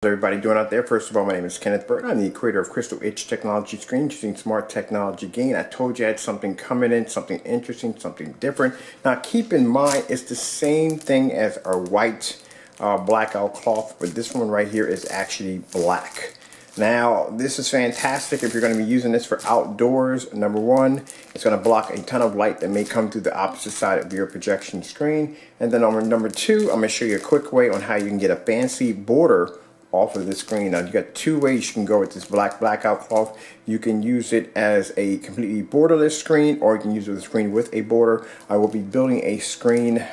How's everybody doing out there? First of all, my name is Kenneth Burton. I'm the creator of Crystal Edge Technology Screens using smart technology gain. I told you I had something coming in, something interesting, something different. Now keep in mind, it's the same thing as our white blackout cloth, but this one right here is actually black. Now this is fantastic if you're going to be using this for outdoors. Number one, it's going to block a ton of light that may come through the opposite side of your projection screen. And then number two, I'm going to show you a quick way on how you can get a fancy border off of the screen. Now you got two ways you can go with this blackout cloth. You can use it as a completely borderless screen, or you can use it with a screen with a border. I will be building a screen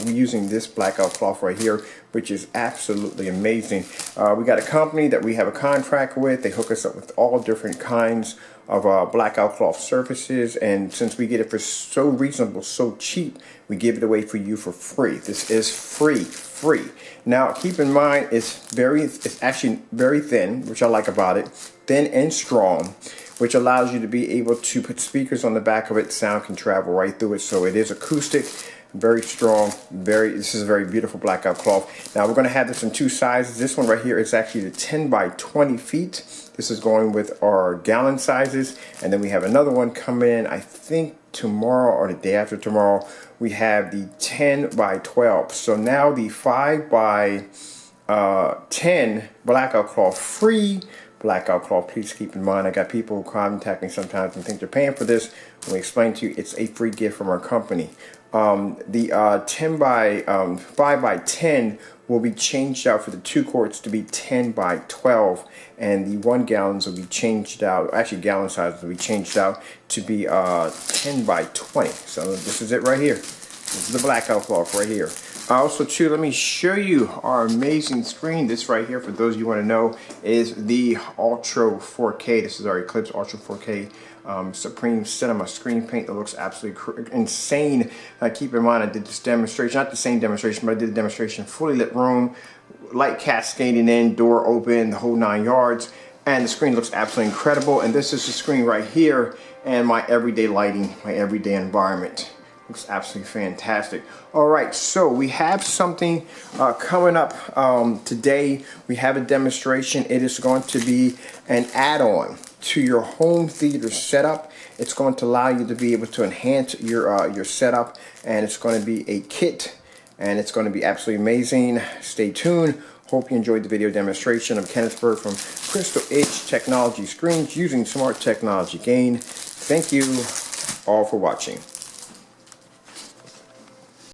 using this blackout cloth right here, which is absolutely amazing. We got a company that we have a contract with. They hook us up with all different kinds of blackout cloth surfaces, and since we get it for so reasonable, so cheap, we give it away for you for free. This is free. Now keep in mind, it's actually very thin, which I like about it. Thin and strong, which allows you to be able to put speakers on the back of it. Sound can travel right through it, so it is acoustic, very strong. This is a very beautiful blackout cloth. Now we're going to have this in two sizes. This one right here is actually the 10 by 20 feet. This is going with our gallon sizes, and then we have another one coming in, I think tomorrow or the day after tomorrow. We have the 10 by 12. So now the 5 by 10 blackout cloth, free blackout cloth. Please keep in mind, I got people who contact me sometimes and think they're paying for this. When we explain to you, it's a free gift from our company. The 5 by 10 will be changed out for the 2 quarts to be 10 by 12, and the 1 gallons will be changed out, actually gallon sizes will be changed out to be 10 by 20. So this is it right here. This is the blackout cloth right here. Also too, let me show you our amazing screen. This right here, for those you want to know, is the Ultra 4K. This is our Eclipse Ultra 4K Supreme Cinema screen paint that looks absolutely insane. Keep in mind, I did this demonstration, not the same demonstration, but I did a demonstration, fully lit room, light cascading in, door open, the whole 9 yards, and the screen looks absolutely incredible. And this is the screen right here, and my everyday lighting, my everyday environment. Looks absolutely fantastic. All right, so we have something coming up today. We have a demonstration. It is going to be an add-on to your home theater setup. It's going to allow you to be able to enhance your setup, and it's going to be a kit, and it's going to be absolutely amazing. Stay tuned. Hope you enjoyed the video demonstration of Kenneth Burton from Crystal Edge Technology Screens using smart technology gain. Thank you all for watching.